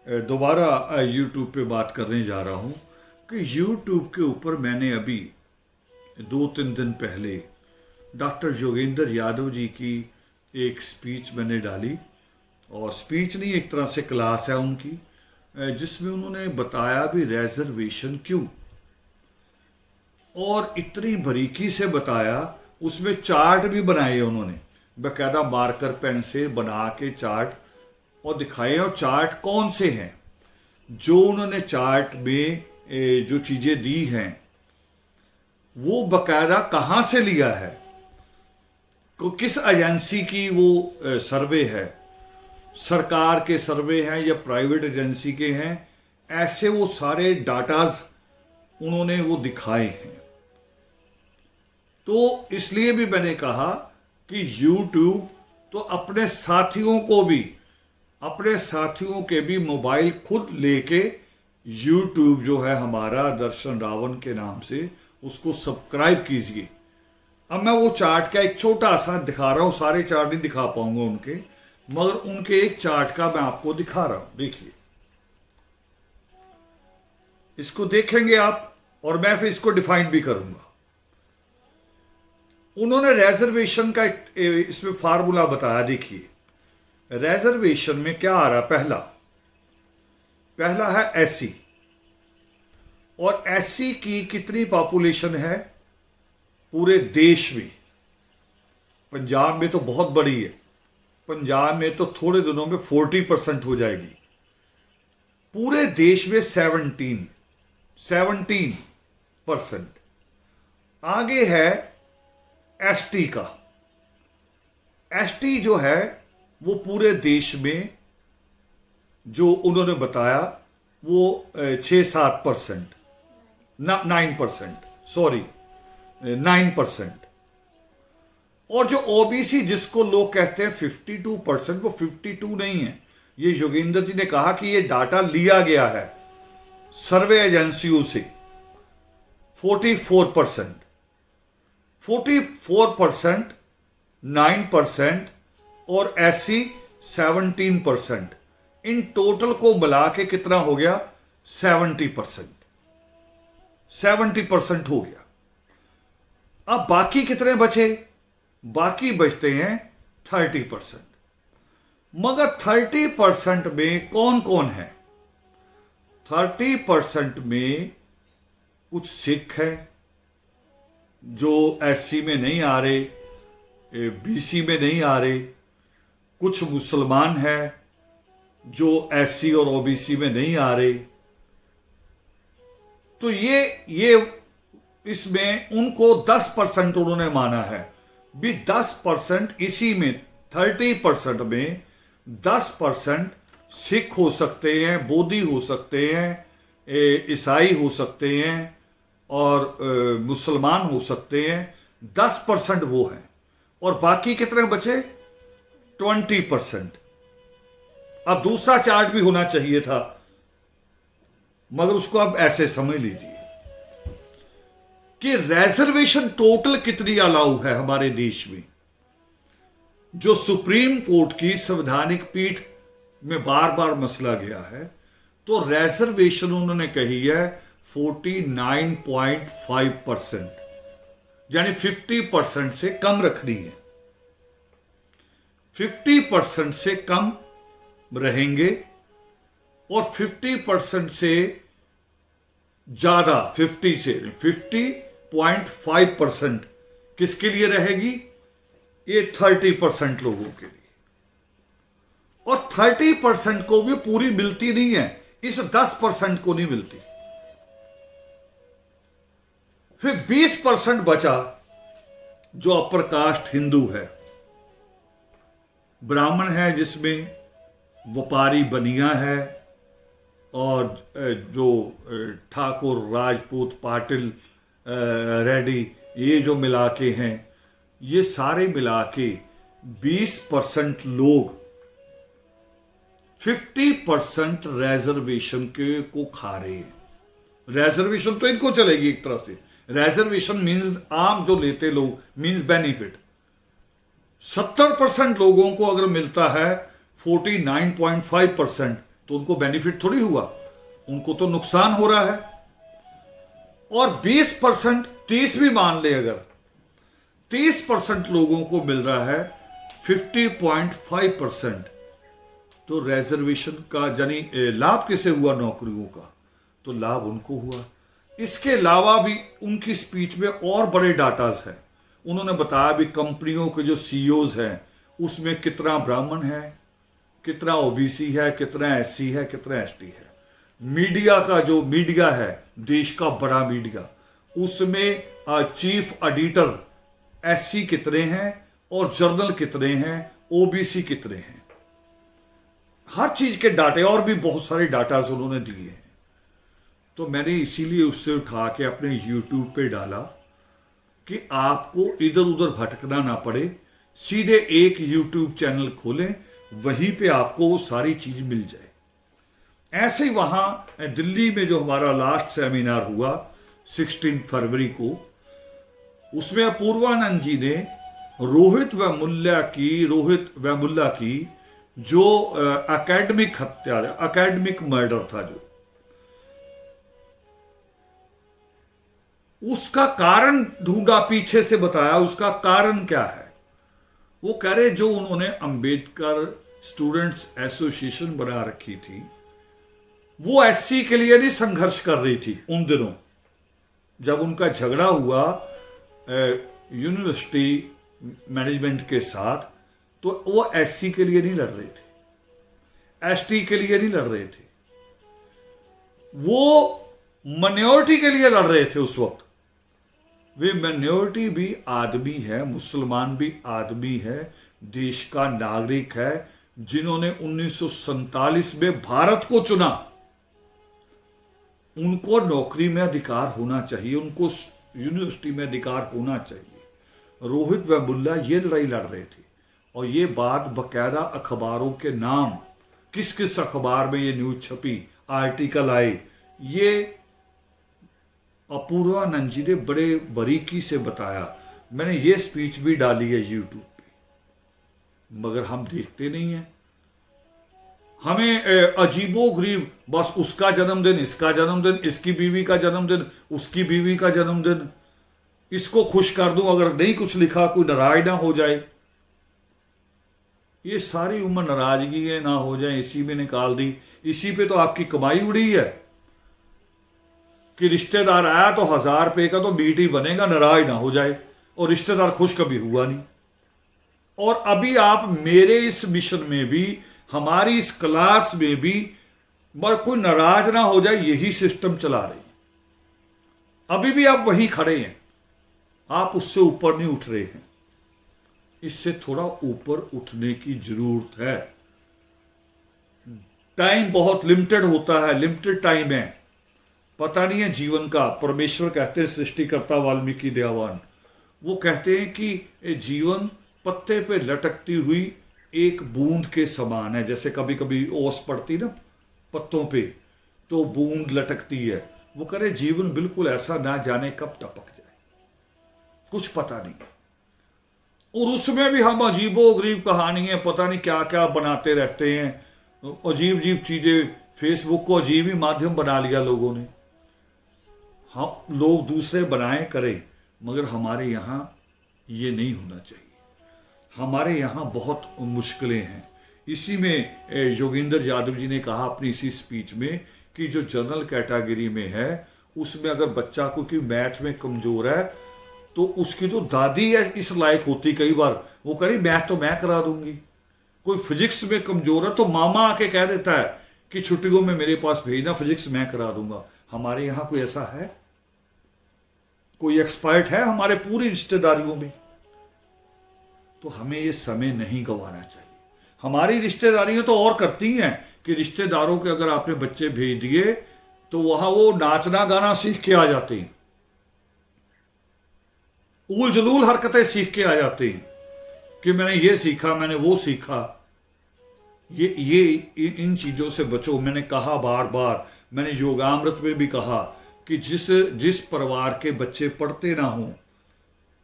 दोबारा यूट्यूब पे बात करने जा रहा हूँ कि यूट्यूब के ऊपर मैंने अभी 2-3 दिन पहले डॉक्टर योगेंद्र यादव जी की एक स्पीच मैंने डाली। और स्पीच नहीं, एक तरह से क्लास है उनकी, जिसमें उन्होंने बताया भी रिजर्वेशन क्यों, और इतनी बारीकी से बताया। उसमें चार्ट भी बनाए उन्होंने, बाकायदा मार्कर पेन से बना के चार्ट और दिखाए। और चार्ट कौन से हैं जो उन्होंने चार्ट में जो चीज़ें दी हैं वो बाकायदा कहाँ से लिया है, किस एजेंसी की वो सर्वे है, सरकार के सर्वे हैं या प्राइवेट एजेंसी के हैं, ऐसे वो सारे डाटाज उन्होंने वो दिखाए हैं। तो इसलिए भी मैंने कहा कि YouTube तो अपने साथियों के भी मोबाइल खुद लेके YouTube जो है हमारा दर्शन रावण के नाम से, उसको सब्सक्राइब कीजिए। अब मैं वो चार्ट का एक छोटा सा दिखा रहा हूं, सारे चार्ट नहीं दिखा पाऊंगा उनके, मगर उनके एक चार्ट का मैं आपको दिखा रहा हूं। देखिए, इसको देखेंगे आप और मैं फिर इसको डिफाइन भी करूंगा। उन्होंने रिजर्वेशन का इसमें फार्मूला बताया। देखिए रिजर्वेशन में क्या आ रहा, पहला है एससी, और एससी की कितनी पॉपुलेशन है पूरे देश में। पंजाब में तो बहुत बड़ी है, पंजाब में तो थोड़े दिनों में 40% हो जाएगी। पूरे देश में 17%। आगे है एसटी का। एसटी जो है वो पूरे देश में जो उन्होंने बताया वो 6-7%, 9%, सॉरी 9%। और जो ओबीसी जिसको लोग कहते हैं 52%, वो 52 नहीं है। ये योगेंद्र जी ने कहा कि ये डाटा लिया गया है सर्वे एजेंसियों से। 44%, 9% और एससी 17%। इन टोटल को मिला के कितना हो गया? 70% हो गया। अब बाकी कितने बचे? बाकी बचते हैं 30%। मगर 30% में कौन कौन है? 30% में कुछ सिख है जो एससी में नहीं आ रहे, बीसी में नहीं आ रहे। कुछ मुसलमान है जो एससी और ओबीसी में नहीं आ रहे। तो ये इसमें उनको 10% उन्होंने माना है भी। 10% इसी में 30% में 10% सिख हो सकते हैं, बोधी हो सकते हैं, ईसाई हो सकते हैं और मुसलमान हो सकते हैं। 10% वो हैं। और बाकी कितने बचे? 20%। अब दूसरा चार्ट भी होना चाहिए था, मगर उसको अब ऐसे समझ लीजिए कि रिजर्वेशन टोटल कितनी अलाउ है हमारे देश में। जो सुप्रीम कोर्ट की संवैधानिक पीठ में बार बार मसला गया है, तो रिजर्वेशन उन्होंने कही है 49.5%, यानी 50% से कम रखनी है। 50% से कम रहेंगे और 50% से ज्यादा, 50.5% किसके लिए रहेगी? ये 30% लोगों के लिए। और 30% को भी पूरी मिलती नहीं है, इस 10% को नहीं मिलती। फिर 20% बचा जो अपर कास्ट हिंदू है, ब्राह्मण है, जिसमें व्यापारी बनिया है और जो ठाकुर, राजपूत, पाटिल, रेड्डी, ये जो मिला के हैं, ये सारे मिला के 20% लोग 50% रिजर्वेशन के को खा रहे हैं। रिजर्वेशन तो इनको चलेगी एक तरह से। रिजर्वेशन मींस आम जो लेते लोग, मींस बेनिफिट। 70% लोगों को अगर मिलता है 49.5%, तो उनको बेनिफिट थोड़ी हुआ, उनको तो नुकसान हो रहा है। और 20%, 30 भी मान ले, अगर 30% लोगों को मिल रहा है 50.5%, तो रिजर्वेशन का यानी लाभ किसे हुआ? नौकरियों का, तो लाभ उनको हुआ। इसके अलावा भी उनकी स्पीच में और बड़े डाटाज हैं। उन्होंने बताया भी कंपनियों के जो सीईओज हैं उसमें कितना ब्राह्मण है, कितना ओबीसी है, कितना एससी है, कितना एसटी है। मीडिया का जो मीडिया है, देश का बड़ा मीडिया, उसमें चीफ एडिटर एससी कितने हैं और जर्नल कितने हैं, ओबीसी कितने हैं। हर चीज के डाटे और भी बहुत सारे डाटाज उन्होंने दिए हैं। तो मैंने इसीलिए उससे उठा के अपने यूट्यूब पे डाला कि आपको इधर उधर भटकना ना पड़े, सीधे एक यूट्यूब चैनल खोलें, वहीं पे आपको वो सारी चीज मिल जाए। ऐसे ही वहां दिल्ली में जो हमारा लास्ट सेमिनार हुआ 16 फरवरी को, उसमें अपूर्वानंद जी ने रोहित वेमुल्ला की जो एकेडमिक हत्या, एकेडमिक मर्डर था, जो उसका कारण ढूंढा, पीछे से बताया उसका कारण क्या है। वो कह रहे जो उन्होंने अंबेडकर स्टूडेंट्स एसोसिएशन बना रखी थी, वो एससी के लिए नहीं संघर्ष कर रही थी उन दिनों। जब उनका झगड़ा हुआ यूनिवर्सिटी मैनेजमेंट के साथ, तो वो एससी के लिए नहीं लड़ रहे थे, एसटी के लिए नहीं लड़ रहे थे, वो माइनॉरिटी के लिए लड़ रहे थे उस वक्त। वे माइनॉरिटी भी आदमी है, मुसलमान भी आदमी है, देश का नागरिक है, जिन्होंने 1947 में भारत को चुना। उनको नौकरी में अधिकार होना चाहिए, उनको यूनिवर्सिटी में अधिकार होना चाहिए। रोहित वेमुल्ला ये लड़ाई लड़ रहे थे, और ये बात बकायदा अखबारों के नाम, किस किस अखबार में ये न्यूज छपी, आर्टिकल आए, ये अपूर्वानंद जी ने बड़े बारीकी से बताया। मैंने ये स्पीच भी डाली है यूट्यूब पे, मगर हम देखते नहीं हैं। हमें अजीबोगरीब बस उसका जन्मदिन, इसका जन्मदिन, इसकी बीवी का जन्मदिन, उसकी बीवी का जन्मदिन, इसको खुश कर दूं, अगर नहीं कुछ लिखा कोई नाराज ना हो जाए। ये सारी उम्र नाराजगी है, ना हो जाए, इसी में निकाल दी। इसी पे तो आपकी कमाई उड़ी है कि रिश्तेदार आया तो 1000 रुपये का तो मीट ही बनेगा, नाराज ना हो जाए, और रिश्तेदार खुश कभी हुआ नहीं। और अभी आप मेरे इस मिशन में भी, हमारी इस क्लास में भी, कोई नाराज ना हो जाए, यही सिस्टम चला रही है। अभी भी आप वहीं खड़े हैं, आप उससे ऊपर नहीं उठ रहे हैं। इससे थोड़ा ऊपर उठने की जरूरत है। टाइम बहुत लिमिटेड होता है, लिमिटेड टाइम है, पता नहीं है जीवन का। परमेश्वर कहते हैं, सृष्टिकर्ता वाल्मीकि दयावान, वो कहते हैं कि जीवन पत्ते पे लटकती हुई एक बूंद के समान है। जैसे कभी कभी ओस पड़ती ना पत्तों पे, तो बूंद लटकती है। वो करे जीवन बिल्कुल ऐसा, ना जाने कब टपक जाए, कुछ पता नहीं। और उसमें भी हम अजीबोगरीब कहानियां, पता नहीं क्या क्या बनाते रहते हैं, अजीब अजीब चीजें। फेसबुक को अजीब ही माध्यम बना लिया लोगों ने। हम लोग दूसरे बनाए करें, मगर हमारे यहां ये नहीं होना चाहिए। हमारे यहाँ बहुत मुश्किलें हैं। इसी में योगेंद्र यादव जी ने कहा अपनी इसी स्पीच में कि जो जनरल कैटेगरी में है, उसमें अगर बच्चा को कि मैथ में कमजोर है, तो उसकी जो दादी है इस लायक होती, कई बार वो करी मैथ तो मैं करा दूंगी। कोई फिजिक्स में कमजोर है तो मामा आके कह देता है कि छुट्टियों में मेरे पास भेजना, फिजिक्स मैं करा दूंगा। हमारे यहाँ कोई ऐसा है? कोई एक्सपर्ट है हमारे पूरी रिश्तेदारियों में? तो हमें ये समय नहीं गंवाना चाहिए। हमारी रिश्तेदारियां तो और करती हैं कि रिश्तेदारों के अगर आपने बच्चे भेज दिए तो वहां वो नाचना गाना सीख के आ जाते हैं, उल जलूल हरकतें सीख के आ जाते हैं कि मैंने ये सीखा, मैंने वो सीखा। ये इन चीजों से बचो। मैंने कहा बार बार, मैंने योगामृत में भी कहा कि जिस परिवार के बच्चे पढ़ते ना हो,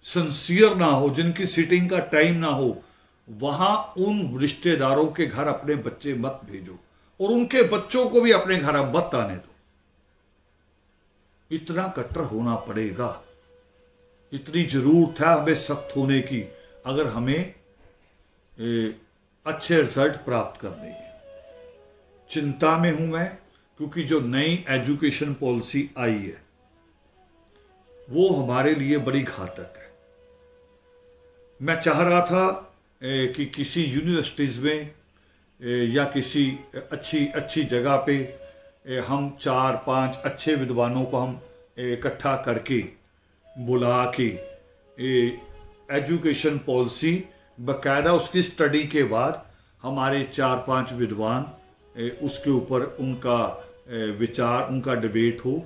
सिंसियर ना हो, जिनकी सीटिंग का टाइम ना हो, वहां उन रिश्तेदारों के घर अपने बच्चे मत भेजो। और उनके बच्चों को भी अपने घर मत आने दो। इतना कट्टर होना पड़ेगा, इतनी जरूरत है हमें सख्त होने की अगर हमें अच्छे रिजल्ट प्राप्त करने हैं। चिंता में हूं मैं, क्योंकि जो नई एजुकेशन पॉलिसी आई है वो हमारे लिए बड़ी घातक है। मैं चाह रहा था कि किसी यूनिवर्सिटीज़ में या किसी अच्छी जगह पे हम 4-5 अच्छे विद्वानों को हम इकट्ठा करके बुला के एजुकेशन पॉलिसी बाकायदा उसकी स्टडी के बाद हमारे 4-5 विद्वान उसके ऊपर उनका विचार, उनका डिबेट हो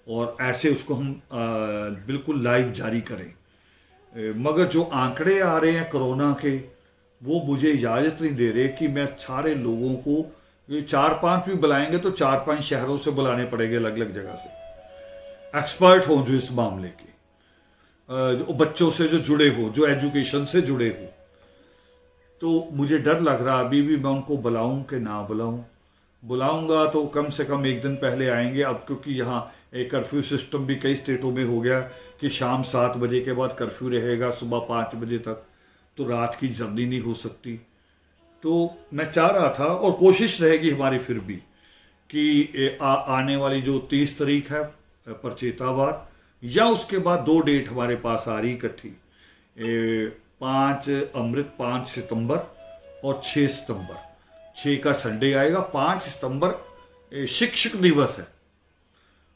और ऐसे उसको हम बिल्कुल लाइव जारी करें। मगर जो आंकड़े आ रहे हैं कोरोना के, वो मुझे इजाज़त नहीं दे रहे कि मैं सारे लोगों को, ये 4-5 भी बुलाएंगे तो 4-5 शहरों से बुलाने पड़ेंगे, अलग अलग जगह से एक्सपर्ट हों जो इस मामले के, जो बच्चों से जो जुड़े हो, जो एजुकेशन से जुड़े हो। तो मुझे डर लग रहा अभी भी मैं उनको बुलाऊं कि ना बुलाऊं। बुलाऊंगा तो कम से कम एक दिन पहले आएंगे। अब क्योंकि यहाँ एक कर्फ्यू सिस्टम भी कई स्टेटों में हो गया कि शाम 7 बजे के बाद कर्फ्यू रहेगा, सुबह 5 बजे तक, तो रात की जर्नी नहीं हो सकती। तो मैं चाह रहा था और कोशिश रहेगी हमारी फिर भी कि आने वाली जो 30 तारीख है परचेतावार, या उसके बाद 2 डेट हमारे पास आ रही इकट्ठी, 5 अमृत 5 सितंबर और 6 सितंबर। 6 का संडे आएगा, 5 सितंबर शिक्षक दिवस है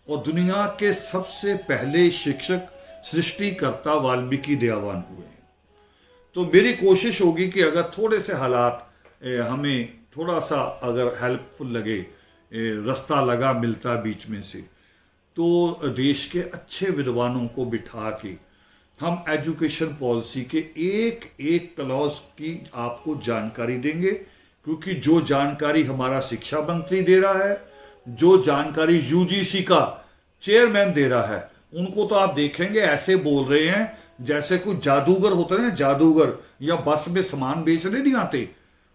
और दुनिया के सबसे पहले शिक्षक सृष्टिकर्ता वाल्मीकि दयावान हुए हैं। तो मेरी कोशिश होगी कि अगर थोड़े से हालात हमें थोड़ा सा अगर हेल्पफुल लगे, रास्ता लगा मिलता बीच में से, तो देश के अच्छे विद्वानों को बिठा के हम एजुकेशन पॉलिसी के एक एक क्लॉज की आपको जानकारी देंगे। क्योंकि जो जानकारी हमारा शिक्षा मंत्री दे रहा है, जो जानकारी यूजीसी का चेयरमैन दे रहा है, उनको तो आप देखेंगे ऐसे बोल रहे हैं जैसे कोई जादूगर होते हैं, जादूगर, या बस में सामान बेचने नहीं आते,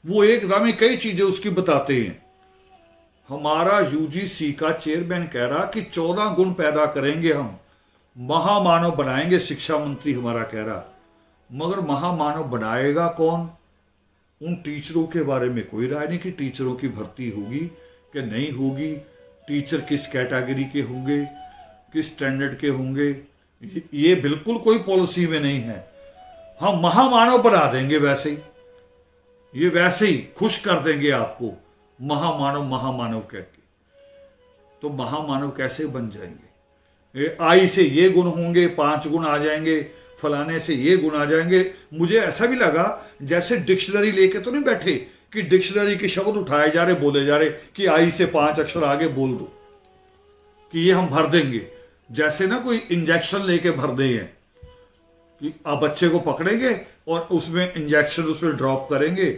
वो एक राह में कई चीजें उसकी बताते हैं। हमारा यूजीसी का चेयरमैन कह रहा कि 14 गुण पैदा करेंगे, हम महामानव बनाएंगे, शिक्षा मंत्री हमारा कह रहा। मगर महामानव बनाएगा कौन? उन टीचरों के बारे में कोई राय नहीं कि टीचरों की भर्ती होगी कि नहीं होगी, टीचर किस कैटेगरी के होंगे, किस स्टैंडर्ड के होंगे, ये बिल्कुल कोई पॉलिसी में नहीं है। हम महामानव बना देंगे वैसे ही, ये वैसे ही खुश कर देंगे आपको, महामानव महामानव कह के। तो महामानव कैसे बन जाएंगे? आई से ये गुण होंगे, 5 गुण आ जाएंगे, फलाने से ये गुण आ जाएंगे। मुझे ऐसा भी लगा जैसे डिक्शनरी लेके तो नहीं बैठे कि डिक्शनरी के शब्द उठाए जा रहे, बोले जा रहे कि आई से 5 अक्षर आगे बोल दो कि ये हम भर देंगे। जैसे ना कोई इंजेक्शन लेके भर दे हैं कि आप बच्चे को पकड़ेंगे और उसमें इंजेक्शन उसमें ड्रॉप करेंगे,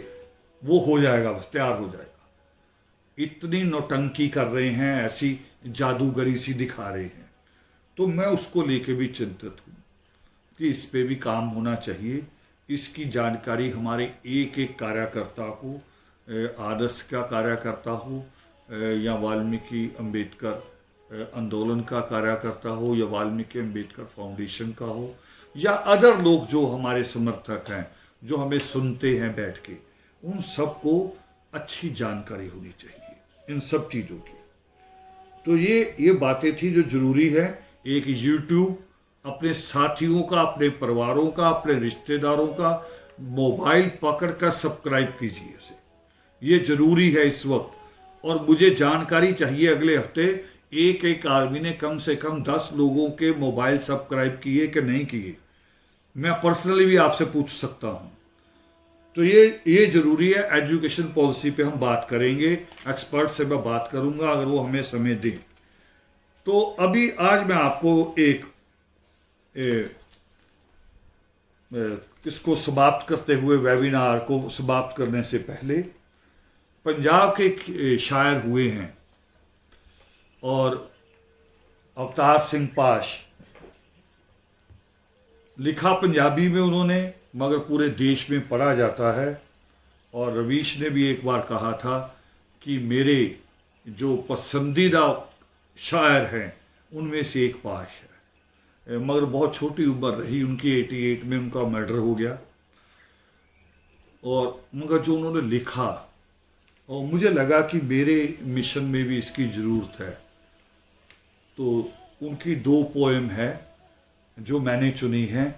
वो हो जाएगा, बस तैयार हो जाएगा। इतनी नौटंकी कर रहे हैं, ऐसी जादूगरी सी दिखा रहे हैं। तो मैं उसको लेके भी चिंतित हूं कि इस पे भी काम होना चाहिए। इसकी जानकारी हमारे एक एक कार्यकर्ता को, आदर्श का कार्यकर्ता हो या वाल्मीकि अंबेडकर आंदोलन का कार्यकर्ता हो या वाल्मीकि अंबेडकर फाउंडेशन का हो या अदर लोग जो हमारे समर्थक हैं, जो हमें सुनते हैं बैठ के, उन सबको अच्छी जानकारी होनी चाहिए इन सब चीज़ों की। तो ये बातें थी जो जरूरी है। एक यूट्यूब अपने साथियों का, अपने परिवारों का, अपने रिश्तेदारों का मोबाइल पकड़ कर सब्सक्राइब कीजिए उसे, ये जरूरी है इस वक्त। और मुझे जानकारी चाहिए अगले हफ्ते एक एक आदमी ने कम से कम 10 लोगों के मोबाइल सब्सक्राइब किए कि नहीं किए। मैं पर्सनली भी आपसे पूछ सकता हूं। तो ये जरूरी है। एजुकेशन पॉलिसी पे हम बात करेंगे, एक्सपर्ट से मैं बात करूंगा अगर वो हमें समय दें। तो अभी आज मैं आपको एक इसको समाप्त करते हुए, वेबिनार को समाप्त करने से पहले, पंजाब के एक शायर हुए हैं और अवतार सिंह पाश, लिखा पंजाबी में उन्होंने, मगर पूरे देश में पढ़ा जाता है। और रवीश ने भी एक बार कहा था कि मेरे जो पसंदीदा शायर हैं उनमें से एक पाश है, मगर बहुत छोटी उम्र रही उनकी, 88 में उनका मर्डर हो गया। और मगर जो उन्होंने लिखा, और मुझे लगा कि मेरे मिशन में भी इसकी ज़रूरत है, तो उनकी 2 पोएम है जो मैंने चुनी है,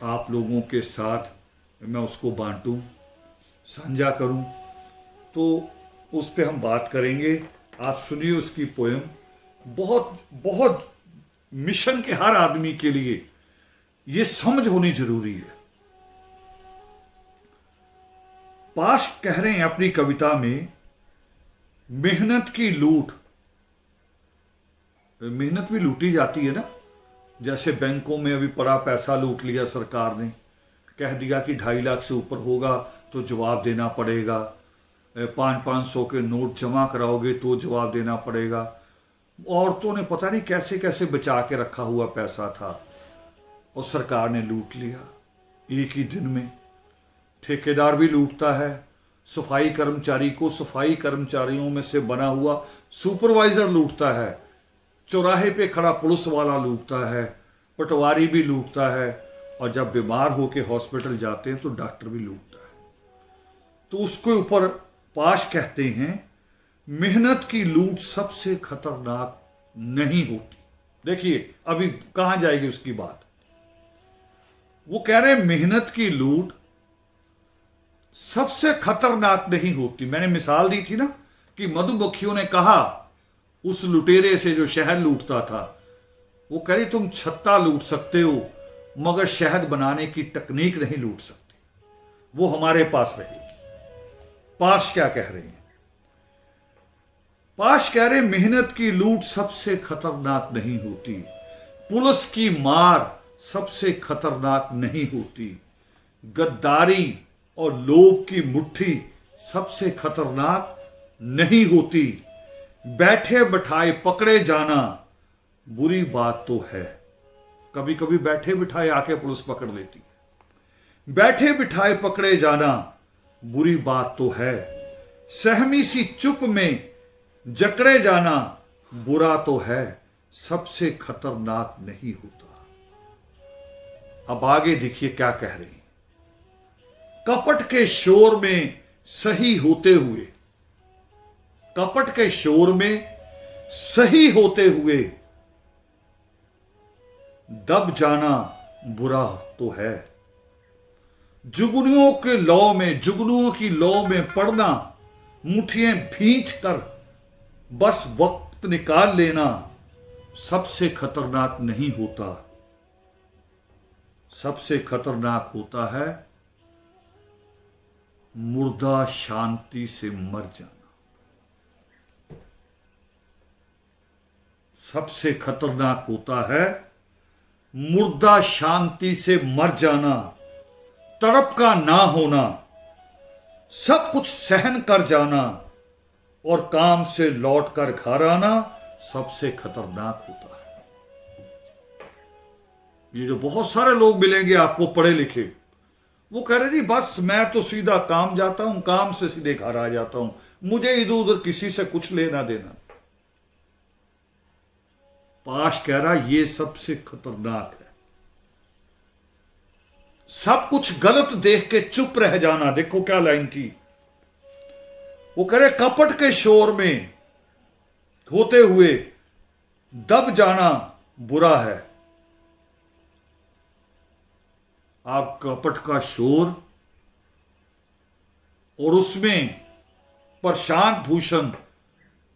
आप लोगों के साथ मैं उसको बांटूं, साझा करूं, तो उस पर हम बात करेंगे। आप सुनिए उसकी पोएम। बहुत बहुत मिशन के हर आदमी के लिए ये समझ होनी जरूरी है। पाश कह रहे हैं अपनी कविता में, मेहनत की लूट, मेहनत भी लूटी जाती है ना, जैसे बैंकों में अभी बड़ा पैसा लूट लिया सरकार ने, कह दिया कि 2.5 लाख से ऊपर होगा तो जवाब देना पड़ेगा, 500 के नोट जमा कराओगे तो जवाब देना पड़ेगा। औरतों ने पता नहीं कैसे कैसे बचा के रखा हुआ पैसा था और सरकार ने लूट लिया एक ही दिन में। ठेकेदार भी लूटता है, सफाई कर्मचारी को सफाई कर्मचारियों में से बना हुआ सुपरवाइजर लूटता है, चौराहे पे खड़ा पुलिस वाला लूटता है, पटवारी भी लूटता है, और जब बीमार होके हॉस्पिटल जाते हैं तो डॉक्टर भी लूटता है। तो उसके ऊपर पाश कहते हैं, मेहनत की लूट सबसे खतरनाक नहीं होती। देखिए अभी कहां जाएगी उसकी बात। वो कह रहे हैं मेहनत की लूट सबसे खतरनाक नहीं होती। मैंने मिसाल दी थी ना कि मधुमक्खियों ने कहा उस लुटेरे से जो शहद लूटता था, वो कह रही तुम छत्ता लूट सकते हो मगर शहद बनाने की तकनीक नहीं लूट सकते, वो हमारे पास रहेगी। पाश क्या कह रहे हैं? पाश कह रहे मेहनत की लूट सबसे खतरनाक नहीं होती, पुलिस की मार सबसे खतरनाक नहीं होती, गद्दारी और लोभ की मुट्ठी सबसे खतरनाक नहीं होती, बैठे बिठाए पकड़े जाना बुरी बात तो है। कभी कभी बैठे बिठाए आके पुलिस पकड़ लेती है। बैठे बिठाए पकड़े जाना बुरी बात तो है, सहमी सी चुप में जकड़े जाना बुरा तो है, सबसे खतरनाक नहीं होता। अब आगे देखिए क्या कह रहे हैं। कपट के शोर में सही होते हुए, कपट के शोर में सही होते हुए दब जाना बुरा तो है, जुगनुओं के लौ में, जुगनुओं की लौ में पड़ना, मुठियां भींच कर बस वक्त निकाल लेना सबसे खतरनाक नहीं होता। सबसे खतरनाक होता है मुर्दा शांति से मर जाना। सबसे खतरनाक होता है मुर्दा शांति से मर जाना, तड़प का ना होना, सब कुछ सहन कर जाना और काम से लौट कर घर आना सबसे खतरनाक होता है। ये जो बहुत सारे लोग मिलेंगे आपको पढ़े लिखे, वो कह रहे जी बस मैं तो सीधा काम जाता हूं, काम से सीधे घर आ जाता हूं, मुझे इधर उधर किसी से कुछ लेना देना। पाश कह रहा ये सबसे खतरनाक है। सब कुछ गलत देख के चुप रह जाना। देखो क्या लाइन थी, वो कह रहे कपट के शोर में होते हुए दब जाना बुरा है। आप कपट का शोर और उसमें प्रशांत भूषण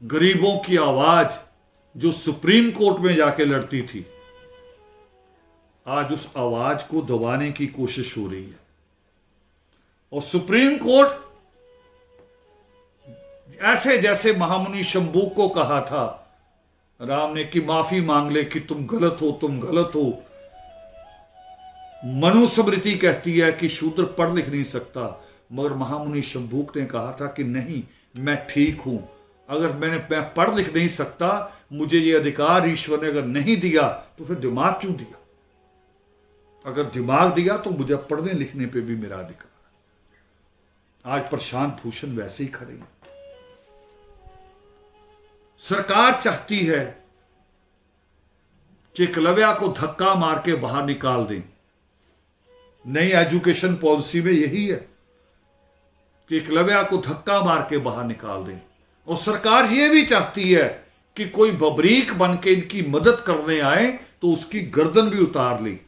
गरीबों की आवाज जो सुप्रीम कोर्ट में जाके लड़ती थी, आज उस आवाज को दबाने की कोशिश हो रही है। और सुप्रीम कोर्ट ऐसे जैसे महामुनि शंभू को कहा था राम ने कि माफी मांग ले कि तुम गलत हो, तुम गलत हो। मनुस्मृति कहती है कि शूद्र पढ़ लिख नहीं सकता, मगर महामुनि शंभूक ने कहा था कि नहीं, मैं ठीक हूं। अगर मैं पढ़ लिख नहीं सकता, मुझे ये अधिकार ईश्वर ने अगर नहीं दिया तो फिर दिमाग क्यों दिया? अगर दिमाग दिया तो मुझे पढ़ने लिखने पे भी मेरा अधिकार। आज प्रशांत भूषण वैसे ही खड़े हैं। सरकार चाहती है कि एकलव्या को धक्का मार के बाहर निकाल दें। नई एजुकेशन पॉलिसी में यही है कि एकलव्या को धक्का मार के बाहर निकाल दें। और सरकार यह भी चाहती है कि कोई बबरीक बन के इनकी मदद करने आए तो उसकी गर्दन भी उतार ली,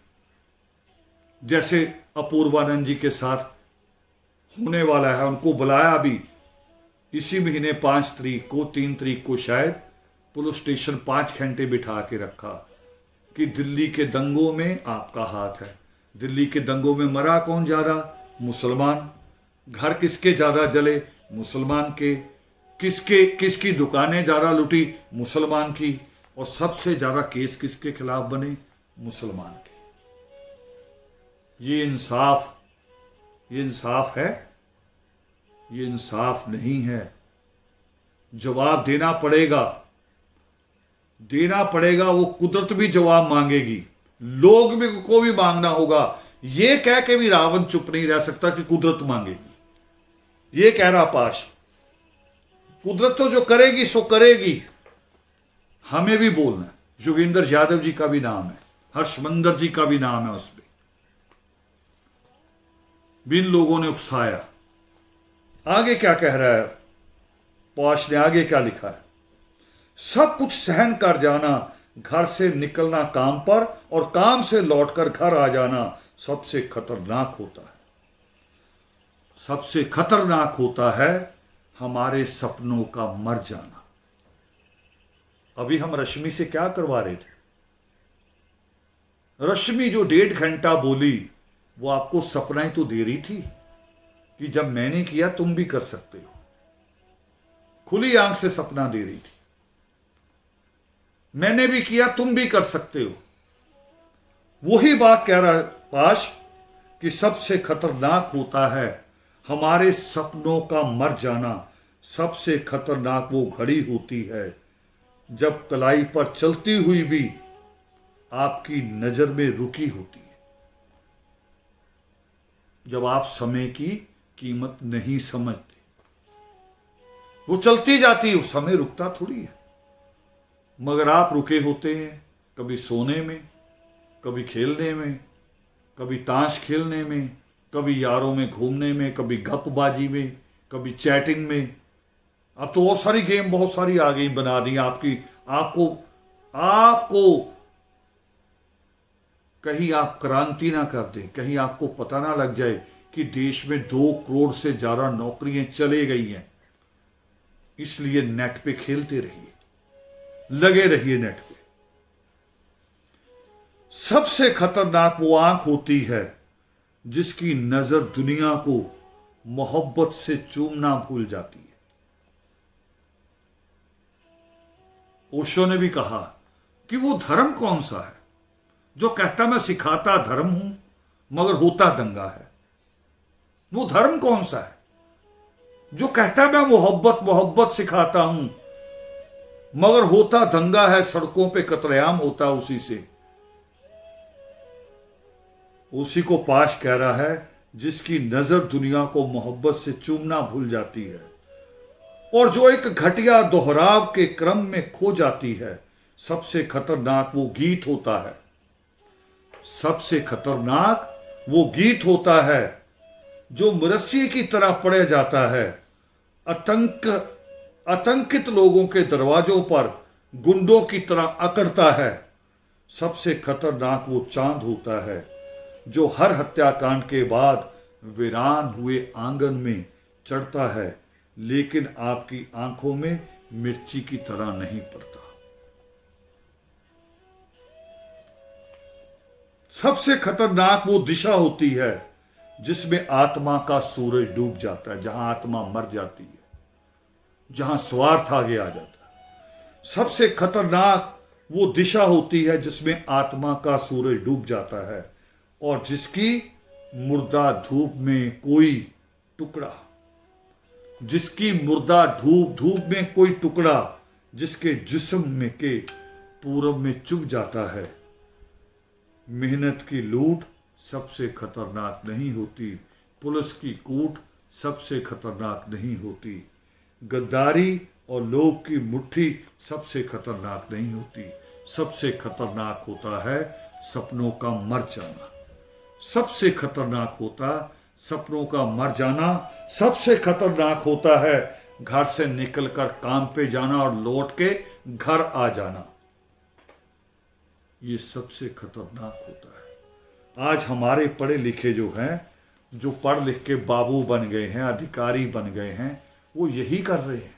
जैसे अपूर्वानंद जी के साथ होने वाला है। उनको बुलाया भी इसी महीने 5 तारीख को, 3 तारीख को शायद, पुलिस स्टेशन 5 घंटे बिठा के रखा कि दिल्ली के दंगों में आपका हाथ है। दिल्ली के दंगों में मरा कौन ज्यादा? मुसलमान। घर किसके ज्यादा जले? मुसलमान के। किसकी दुकानें ज्यादा लुटी? मुसलमान की। और सबसे ज्यादा केस किसके खिलाफ बने? मुसलमान के। ये इंसाफ है? ये इंसाफ नहीं है। जवाब देना पड़ेगा। वो कुदरत भी जवाब मांगेगी, लोग भी को भी मांगना होगा। ये कह के भी रावण चुप नहीं रह सकता कि कुदरत मांगेगी। ये कह रहा पाश, कुदरत तो जो करेगी सो करेगी, हमें भी बोलना है। योगेंद्र यादव जी का भी नाम है, हर्षमंदर जी का भी नाम है उसमें। बिन लोगों ने उकसाया। आगे क्या कह रहा है पॉश ने? आगे क्या लिखा है? सब कुछ सहन कर जाना, घर से निकलना काम पर और काम से लौटकर घर आ जाना सबसे खतरनाक होता है। सबसे खतरनाक होता है हमारे सपनों का मर जाना। अभी हम रश्मि से क्या करवा रहे थे? रश्मि जो 1.5 घंटा बोली, वो आपको सपना ही तो दे रही थी कि जब मैंने किया तुम भी कर सकते हो। खुली आंख से सपना दे रही थी, मैंने भी किया तुम भी कर सकते हो। वही बात कह रहा है पाश कि सबसे खतरनाक होता है हमारे सपनों का मर जाना। सबसे खतरनाक वो घड़ी होती है जब कलाई पर चलती हुई भी आपकी नजर में रुकी होती है, जब आप समय की कीमत नहीं समझते। वो चलती जाती है, उस समय रुकता थोड़ी है, मगर आप रुके होते हैं। कभी सोने में, कभी खेलने में, कभी ताश खेलने में, कभी यारों में घूमने में, कभी गपबाजी में, कभी चैटिंग में। अब तो बहुत सारी गेम बहुत सारी आ गई, बना दी आपको कहीं आप क्रांति ना कर दें, कहीं आपको पता ना लग जाए कि देश में 2 करोड़ से ज्यादा नौकरियां चले गई हैं। इसलिए नेट पे खेलते रहिए, लगे रहिए नेट पे। सबसे खतरनाक वो आंख होती है जिसकी नजर दुनिया को मोहब्बत से चूमना भूल जाती है। ओशो ने भी कहा कि वो धर्म कौन सा है जो कहता मैं सिखाता धर्म हूं मगर होता दंगा है। वो धर्म कौन सा है जो कहता मैं मोहब्बत सिखाता हूं मगर होता दंगा है, सड़कों पे कत्लेआम होता उसी से। उसी को पाश कह रहा है जिसकी नजर दुनिया को मोहब्बत से चूमना भूल जाती है और जो एक घटिया दोहराव के क्रम में खो जाती है। सबसे खतरनाक वो गीत होता है, सबसे खतरनाक वो गीत होता है जो मुरस्सी की तरह पढ़ा जाता है, आतंकित लोगों के दरवाजों पर गुंडों की तरह अकड़ता है। सबसे खतरनाक वो चांद होता है जो हर हत्याकांड के बाद वीरान हुए आंगन में चढ़ता है लेकिन आपकी आंखों में मिर्ची की तरह नहीं पड़ता। सबसे खतरनाक वो दिशा होती है जिसमें आत्मा का सूरज डूब जाता है, जहां आत्मा मर जाती है, जहां स्वार्थ आगे आ जाता है। सबसे खतरनाक वो दिशा होती है जिसमें आत्मा का सूरज डूब जाता है और जिसकी मुर्दा धूप में कोई टुकड़ा, जिसकी मुर्दा धूप में कोई टुकड़ा जिसके जिस्म में के पूरब में चुभ जाता है। मेहनत की लूट सबसे खतरनाक नहीं होती, पुलिस की कूट सबसे खतरनाक नहीं होती, गद्दारी और लोभ की मुट्ठी सबसे खतरनाक नहीं होती। सबसे खतरनाक होता है सपनों का मर जाना। सबसे खतरनाक होता सपनों का मर जाना। सबसे खतरनाक होता है घर से निकलकर काम पे जाना और लौट के घर आ जाना। ये सबसे खतरनाक होता है। आज हमारे पढ़े लिखे जो हैं, जो पढ़ लिख के बाबू बन गए हैं, अधिकारी बन गए हैं, वो यही कर रहे हैं।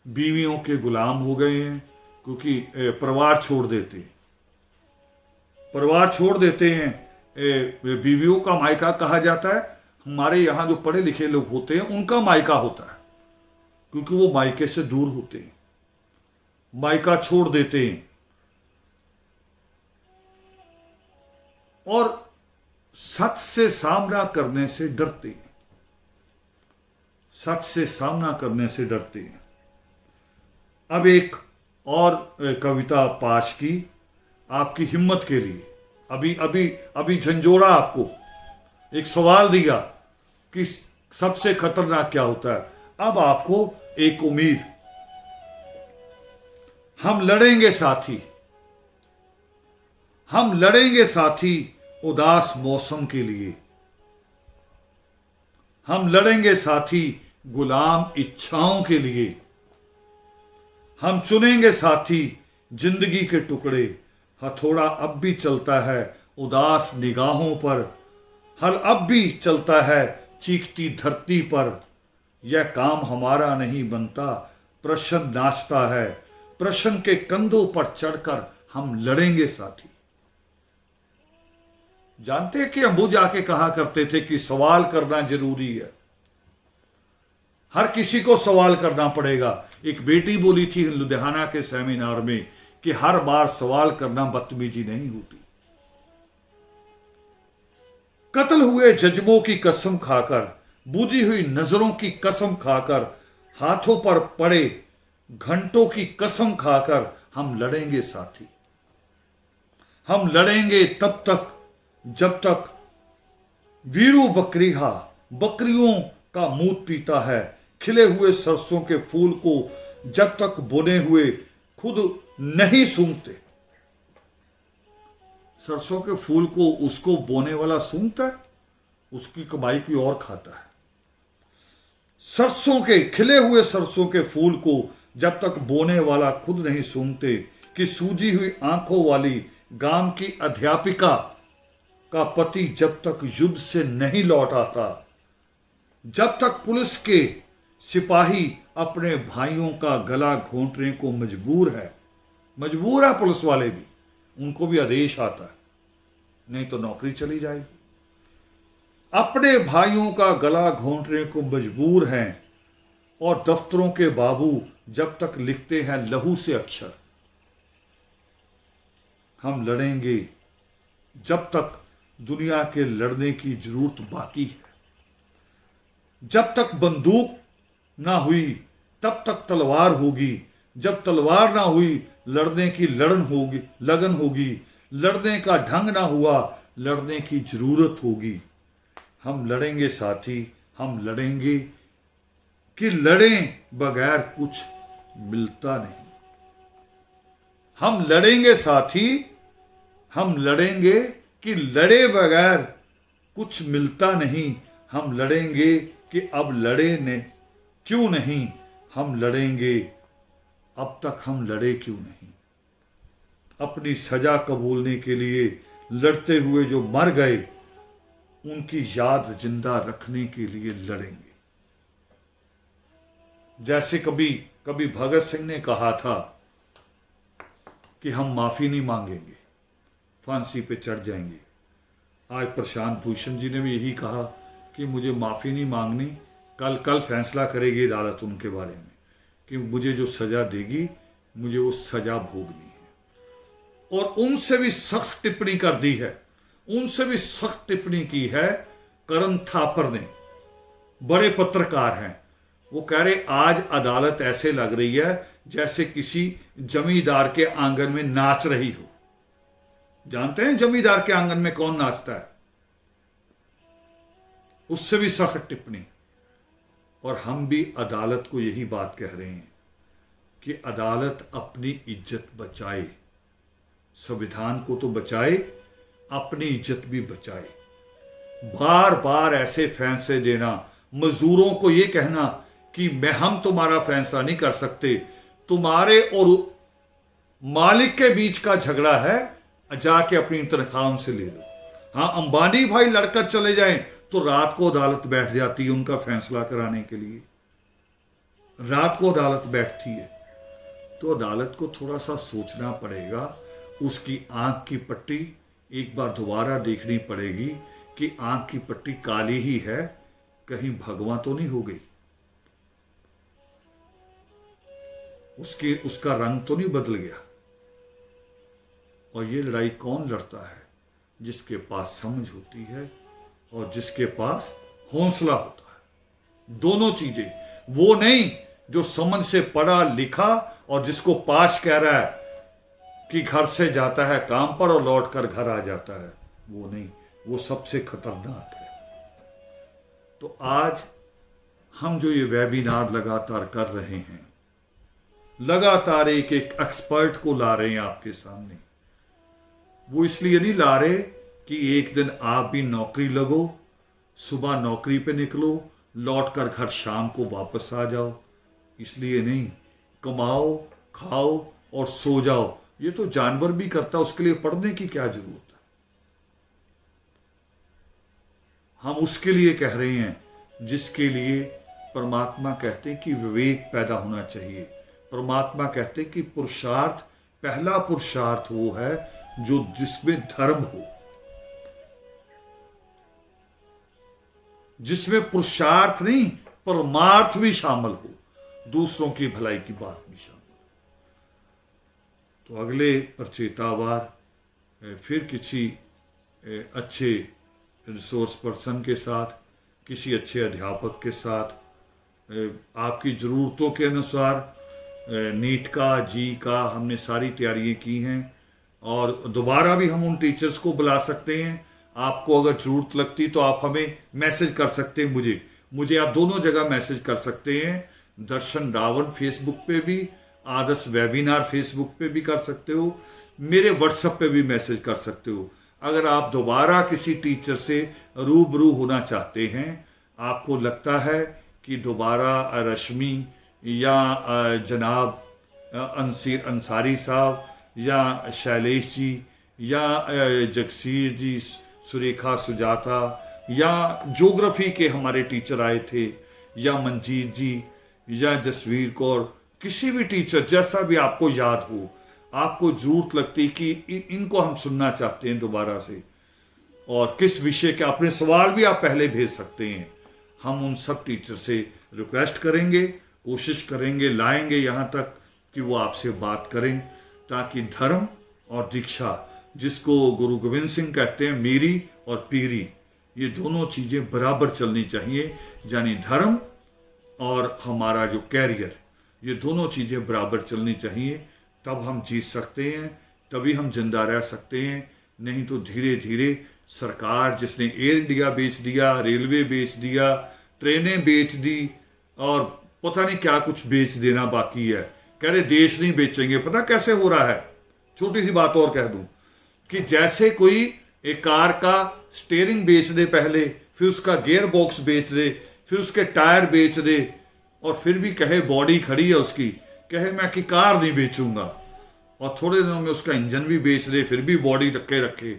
बीवियों के गुलाम हो गए हैं, क्योंकि परिवार छोड़ देते हैं। परिवार छोड़ देते हैं। बीवियों का मायका कहा जाता है। हमारे यहाँ जो पढ़े लिखे लोग होते हैं उनका मायका होता है, क्योंकि वो मायके से दूर होते हैं, मायका छोड़ देते हैं और सच से सामना करने से डरते हैं। सच से सामना करने से डरते हैं। अब एक और कविता पाश की आपकी हिम्मत के लिए। अभी झंझोड़ा आपको, एक सवाल दिया कि सबसे खतरनाक क्या होता है। अब आपको एक उम्मीद, हम लड़ेंगे साथी, हम लड़ेंगे साथी उदास मौसम के लिए। हम लड़ेंगे साथी गुलाम इच्छाओं के लिए। हम चुनेंगे साथी जिंदगी के टुकड़े। हथौड़ा अब भी चलता है उदास निगाहों पर। हल अब भी चलता है चीखती धरती पर। यह काम हमारा नहीं बनता, प्रश्न नाचता है। प्रश्न के कंधों पर चढ़कर हम लड़ेंगे साथी। जानते हैं कि अबू जाके कहा करते थे कि सवाल करना जरूरी है। हर किसी को सवाल करना पड़ेगा। एक बेटी बोली थी लुधियाना के सेमिनार में कि हर बार सवाल करना बदतमीजी नहीं होती। कत्ल हुए जज्बों की कसम खाकर, बुझी हुई नजरों की कसम खाकर, हाथों पर पड़े घंटों की कसम खाकर हम लड़ेंगे साथी। हम लड़ेंगे तब तक जब तक वीरू बकरीहा बकरियों का मूत पीता है। खिले हुए सरसों के फूल को जब तक बुने हुए खुद नहीं सूंघते। सरसों के फूल को उसको बोने वाला सूंघता है, उसकी कमाई की और खाता है। सरसों के खिले हुए सरसों के फूल को जब तक बोने वाला खुद नहीं सूंघते, कि सूजी हुई आंखों वाली गांव की अध्यापिका का पति जब तक युद्ध से नहीं लौट आता, जब तक पुलिस के सिपाही अपने भाइयों का गला घोंटने को मजबूर है पुलिस वाले भी, उनको भी आदेश आता है, नहीं तो नौकरी चली जाएगी। अपने भाइयों का गला घोंटने को मजबूर हैं और दफ्तरों के बाबू जब तक लिखते हैं लहू से अक्षर। हम लड़ेंगे जब तक दुनिया के लड़ने की जरूरत बाकी है। जब तक बंदूक ना हुई तब तक तलवार होगी। जब तलवार ना हुई लड़ने की लगन होगी। लड़ने का ढंग ना हुआ लड़ने की जरूरत होगी। हम लड़ेंगे साथी, हम लड़ेंगे कि लड़ें बगैर कुछ मिलता नहीं। हम लड़ेंगे साथी, हम लड़ेंगे कि लड़े बगैर कुछ मिलता नहीं। हम लड़ेंगे कि अब लड़े ने क्यों नहीं। हम लड़ेंगे अब तक हम लड़े क्यों नहीं। अपनी सजा कबूलने के लिए लड़ते हुए जो मर गए, उनकी याद जिंदा रखने के लिए लड़ेंगे। जैसे कभी भगत सिंह ने कहा था कि हम माफी नहीं मांगेंगे, फांसी पे चढ़ जाएंगे। आज प्रशांत भूषण जी ने भी यही कहा कि मुझे माफी नहीं मांगनी, कल फैसला करेगी अदालत उनके बारे में कि मुझे जो सजा देगी मुझे वो सजा भोगनी है। और उनसे भी सख्त टिप्पणी कर दी है, उनसे भी सख्त टिप्पणी की है करण थापर ने। बड़े पत्रकार हैं, वो कह रहे आज अदालत ऐसे लग रही है जैसे किसी जमींदार के आंगन में नाच रही हो। जानते हैं जमींदार के आंगन में कौन नाचता है? उससे भी सख्त टिप्पणी। और हम भी अदालत को यही बात कह रहे हैं कि अदालत अपनी इज्जत बचाए, संविधान को तो बचाए, अपनी इज्जत भी बचाए। बार बार ऐसे फैसले देना, मजदूरों को यह कहना कि हम तुम्हारा फैसला नहीं कर सकते, तुम्हारे और मालिक के बीच का झगड़ा है, जाके अपनी तनख्वाह उनसे ले लो। हाँ, अंबानी भाई लड़कर चले जाएं तो रात को अदालत बैठ जाती है उनका फैसला कराने के लिए, रात को अदालत बैठती है। तो अदालत को थोड़ा सा सोचना पड़ेगा, उसकी आंख की पट्टी एक बार दोबारा देखनी पड़ेगी कि आंख की पट्टी काली ही है, कहीं भगवा तो नहीं हो गई, उसका रंग तो नहीं बदल गया। और ये लड़ाई कौन लड़ता है? जिसके पास समझ होती है और जिसके पास हौसला होता है। दोनों चीजें, वो नहीं जो समझ से पढ़ा लिखा और जिसको पाश कह रहा है कि घर से जाता है काम पर और लौट कर घर आ जाता है, वो नहीं, वो सबसे खतरनाक है। तो आज हम जो ये वेबिनार लगातार कर रहे हैं, लगातार एक एक एक्सपर्ट को ला रहे हैं आपके सामने, वो इसलिए नहीं ला रहे कि एक दिन आप भी नौकरी लगो, सुबह नौकरी पे निकलो, लौट कर घर शाम को वापस आ जाओ, इसलिए नहीं। कमाओ, खाओ और सो जाओ, ये तो जानवर भी करता, उसके लिए पढ़ने की क्या जरूरत है? हम उसके लिए कह रहे हैं जिसके लिए परमात्मा कहते हैं कि विवेक पैदा होना चाहिए। परमात्मा कहते हैं कि पुरुषार्थ, पहला पुरुषार्थ वो है जो जिसमें धर्म हो, जिसमें पुरुषार्थ नहीं परमार्थ भी शामिल हो, दूसरों की भलाई की बात भी शामिल हो। तो अगले प्रचेतावार फिर किसी अच्छे रिसोर्स पर्सन के साथ, किसी अच्छे अध्यापक के साथ, आपकी ज़रूरतों के अनुसार नीट का, जी का हमने सारी तैयारियां की हैं और दोबारा भी हम उन टीचर्स को बुला सकते हैं। आपको अगर ज़रूरत लगती तो आप हमें मैसेज कर सकते हैं, मुझे आप दोनों जगह मैसेज कर सकते हैं। दर्शन रावल फेसबुक पे भी, आदर्श वेबिनार फेसबुक पे भी कर सकते हो, मेरे व्हाट्सएप पे भी मैसेज कर सकते हो। अगर आप दोबारा किसी टीचर से रूबरू होना चाहते हैं, आपको लगता है कि दोबारा रश्मि या जनाब अंसारी साहब या शैलेश जी या जगसीर जी, सुरेखा, सुजाता या ज्योग्राफी के हमारे टीचर आए थे, या मंजीत जी या जसवीर कौर, किसी भी टीचर जैसा भी आपको याद हो, आपको जरूरत लगती कि इनको हम सुनना चाहते हैं दोबारा से, और किस विषय के अपने सवाल भी आप पहले भेज सकते हैं। हम उन सब टीचर से रिक्वेस्ट करेंगे, कोशिश करेंगे, लाएंगे यहाँ तक कि वो आपसे बात करें, ताकि धर्म और दीक्षा, जिसको गुरु गोविंद सिंह कहते हैं मीरी और पीरी, ये दोनों चीज़ें बराबर चलनी चाहिए। यानी धर्म और हमारा जो कैरियर, ये दोनों चीज़ें बराबर चलनी चाहिए, तब हम जीत सकते हैं, तभी हम जिंदा रह सकते हैं। नहीं तो धीरे धीरे सरकार, जिसने एयर इंडिया बेच दिया, रेलवे बेच दिया, ट्रेनें बेच दी और पता नहीं क्या कुछ बेच देना बाकी है, कह रहे देश नहीं बेचेंगे। पता कैसे हो रहा है? छोटी सी बात और कह दूं कि जैसे कोई एक कार का स्टीयरिंग बेच दे पहले, फिर उसका गियर बॉक्स बेच दे, फिर उसके टायर बेच दे, और फिर भी कहे बॉडी खड़ी है उसकी, कहे मैं कि कार नहीं बेचूंगा, और थोड़े दिनों में उसका इंजन भी बेच दे, फिर भी बॉडी रखे।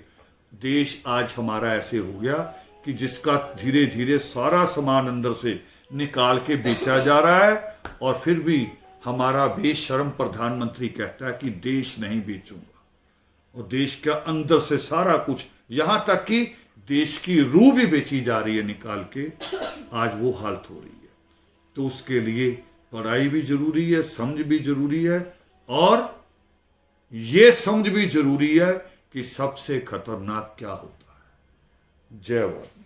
देश आज हमारा ऐसे हो गया कि जिसका धीरे धीरे सारा सामान अंदर से निकाल के बेचा जा रहा है, और फिर भी हमारा बेशर्म प्रधानमंत्री कहता है कि देश नहीं बेचूंगा, और देश के अंदर से सारा कुछ, यहां तक कि देश की रूह भी बेची जा रही है निकाल के। आज वो हालत हो रही है। तो उसके लिए पढ़ाई भी जरूरी है, समझ भी जरूरी है, और ये समझ भी जरूरी है कि सबसे खतरनाक क्या होता है। जय वाहिनी।